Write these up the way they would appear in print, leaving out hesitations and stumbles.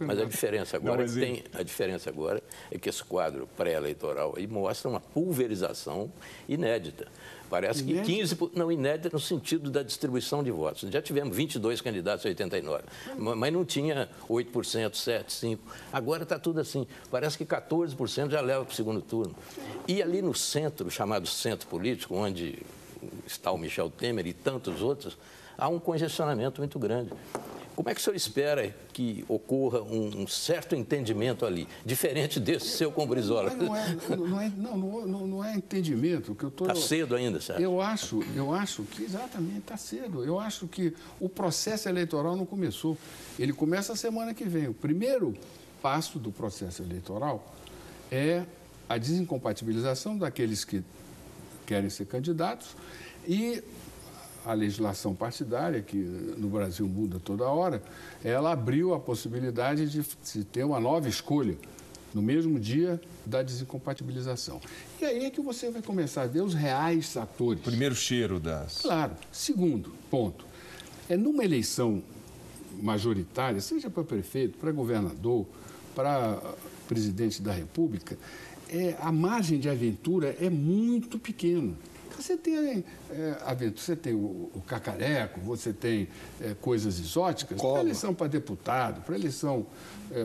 Mas a diferença agora, é que esse quadro pré-eleitoral aí mostra uma pulverização inédita. Parece que 15%, não, inédita no sentido da distribuição de votos. Já tivemos 22 candidatos em 89, mas não tinha 8%, 7%, 5%. Agora está tudo assim. Parece que 14% já leva para o segundo turno. E ali no centro, chamado centro político, onde está o Michel Temer e tantos outros, há um congestionamento muito grande. Como é que o senhor espera que ocorra um certo entendimento ali, diferente desse seu com o Brizola? Não é entendimento. Está cedo ainda, certo? Eu acho que exatamente está cedo. Eu acho que o processo eleitoral não começou. Ele começa a semana que vem. O primeiro passo do processo eleitoral é a desincompatibilização daqueles que querem ser candidatos e a legislação partidária, que no Brasil muda toda hora, ela abriu a possibilidade de se ter uma nova escolha no mesmo dia da desincompatibilização. E aí é que você vai começar a ver os reais atores. Primeiro cheiro das... Claro. Segundo ponto, numa eleição majoritária, seja para prefeito, para governador, para presidente da República, a margem de aventura é muito pequena. Você tem o cacareco, você tem coisas exóticas, para eleição para deputado, para eleição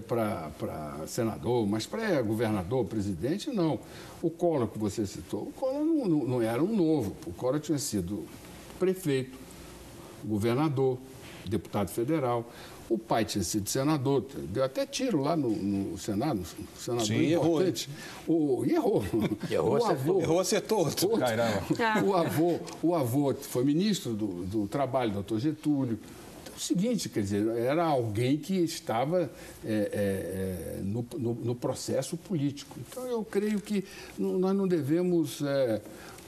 para senador, mas para governador, presidente, não. O Collor que você citou, o Collor não era um novo, o Collor tinha sido prefeito, governador, deputado federal. O pai tinha sido senador, deu até tiro lá no Senado, senador Sim, importante. Errou. Errou, acertou. O avô foi ministro do Trabalho, doutor Getúlio. Então, é o seguinte, quer dizer, era alguém que estava no processo político. Então, eu creio que nós não devemos...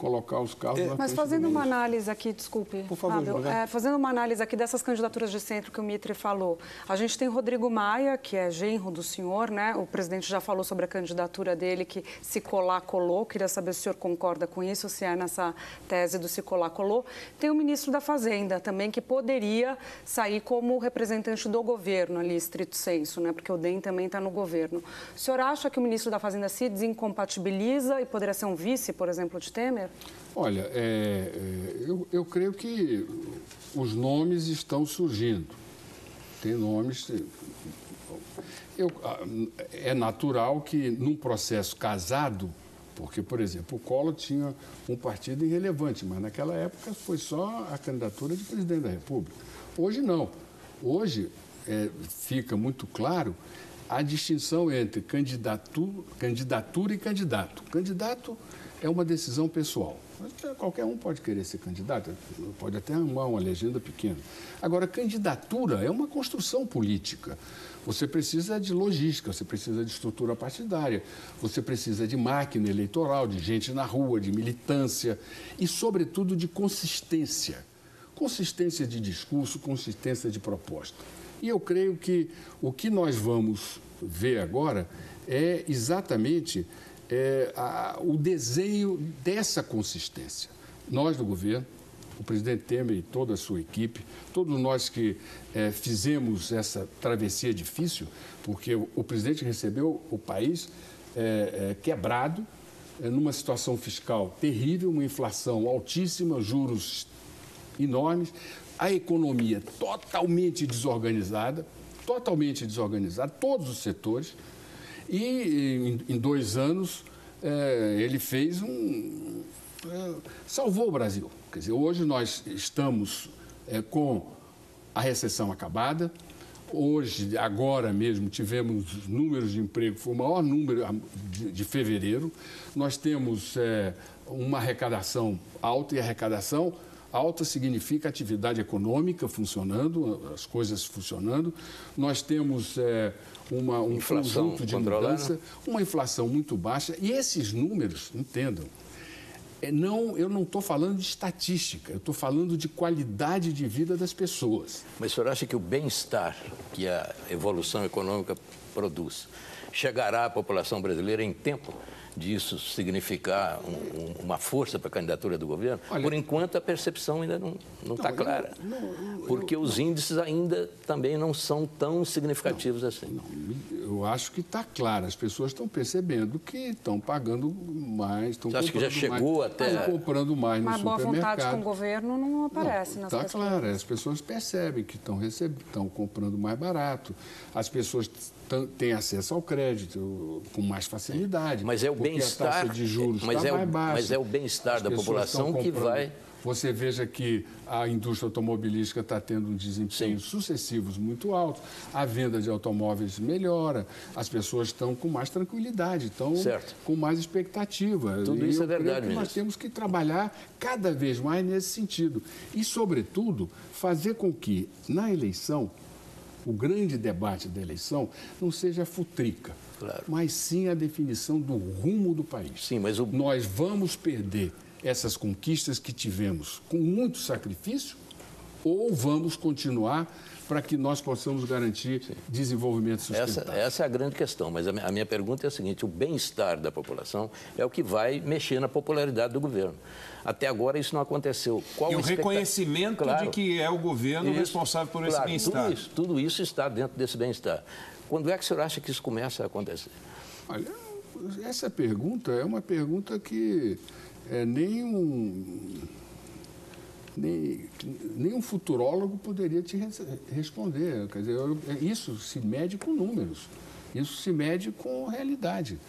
colocar os carros na frente. Mas fazendo uma análise aqui, desculpe, por favor, fazendo uma análise aqui dessas candidaturas de centro que o Mitre falou, a gente tem Rodrigo Maia, que é genro do senhor, né? O presidente já falou sobre a candidatura dele, que se colar, colou. Queria saber se o senhor concorda com isso, se é nessa tese do se colar, colou. Tem o ministro da Fazenda também, que poderia sair como representante do governo ali, estrito senso, né? Porque o DEM também está no governo. O senhor acha que o ministro da Fazenda se desincompatibiliza e poderia ser um vice, por exemplo, de Temer? Olha, eu creio que os nomes estão surgindo. Tem nomes... É natural que num processo casado, porque, por exemplo, o Collor tinha um partido irrelevante, mas naquela época foi só a candidatura de presidente da República. Hoje não. Hoje fica muito claro a distinção entre candidatura e candidato. Candidato é uma decisão pessoal. Qualquer um pode querer ser candidato, pode até arrumar uma legenda pequena. Agora, candidatura é uma construção política. Você precisa de logística, você precisa de estrutura partidária, você precisa de máquina eleitoral, de gente na rua, de militância e, sobretudo, de consistência. Consistência de discurso, consistência de proposta. E eu creio que o que nós vamos ver agora é exatamente o desenho dessa consistência. Nós do governo, o presidente Temer e toda a sua equipe, todos nós que fizemos essa travessia difícil, porque o presidente recebeu o país quebrado, numa situação fiscal terrível, uma inflação altíssima, juros enormes, a economia totalmente desorganizada, todos os setores. E em 2 anos ele fez salvou o Brasil. Quer dizer, hoje nós estamos com a recessão acabada. Hoje, agora mesmo, tivemos números de emprego, foi o maior número de fevereiro. Nós temos uma arrecadação alta, e arrecadação alta significa atividade econômica funcionando, as coisas funcionando. Nós temos um conjunto de mudança, uma inflação muito baixa. E esses números, entendam, Não, eu não estou falando de estatística, eu estou falando de qualidade de vida das pessoas. Mas o senhor acha que o bem-estar que a evolução econômica produz chegará à população brasileira em tempo disso significar uma força para a candidatura do governo? Olha, por enquanto, a percepção ainda não está clara. Porque os índices ainda também não são tão significativos assim. Eu acho que está claro. As pessoas estão percebendo que estão pagando mais, estão comprando mais. Você acha que já chegou até... Estão comprando mais no supermercado. Mas boa vontade com o governo não aparece nas pessoas. Está claro. As pessoas percebem que estão comprando mais barato. As pessoas têm acesso ao crédito com mais facilidade. Mas é o bem-estar, a taxa de juros está mais baixa. Mas é o bem-estar da população que vai... Você veja que a indústria automobilística está tendo um desempenho sucessivos muito alto, a venda de automóveis melhora, as pessoas estão com mais tranquilidade, estão com mais expectativa. Tudo isso é verdade mesmo. Nós temos que trabalhar cada vez mais nesse sentido. E, sobretudo, fazer com que, na eleição, o grande debate da eleição não seja futrica, mas sim a definição do rumo do país. Sim, mas nós vamos perder essas conquistas que tivemos com muito sacrifício ou vamos continuar para que nós possamos garantir desenvolvimento sustentável? Essa é a grande questão, mas a minha pergunta é a seguinte: o bem-estar da população é o que vai mexer na popularidade do governo. Até agora isso não aconteceu. E o reconhecimento de que é o governo responsável por esse bem-estar. Tudo isso está dentro desse bem-estar. Quando é que o senhor acha que isso começa a acontecer? Olha, essa pergunta é uma pergunta que nenhum futurólogo poderia te responder. Quer dizer, isso se mede com números, isso se mede com realidade.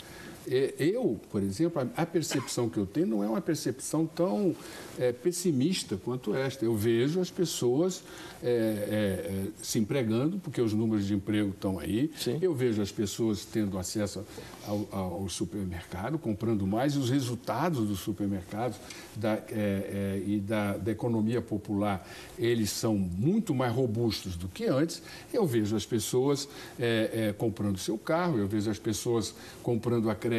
Eu, por exemplo, a percepção que eu tenho não é uma percepção tão pessimista quanto esta. Eu vejo as pessoas se empregando, porque os números de emprego estão aí. Sim. Eu vejo as pessoas tendo acesso ao supermercado, comprando mais, e os resultados dos supermercados e da economia popular, eles são muito mais robustos do que antes. Eu vejo as pessoas comprando seu carro, eu vejo as pessoas comprando a crédito,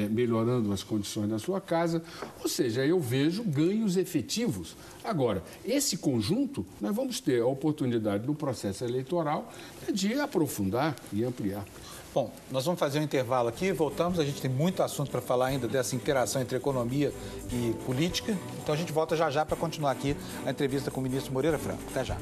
melhorando as condições da sua casa. Ou seja, eu vejo ganhos efetivos. Agora, esse conjunto, nós vamos ter a oportunidade no processo eleitoral de aprofundar e ampliar. Bom, nós vamos fazer um intervalo aqui, voltamos, a gente tem muito assunto para falar ainda dessa interação entre economia e política, então a gente volta já para continuar aqui a entrevista com o ministro Moreira Franco. Até já.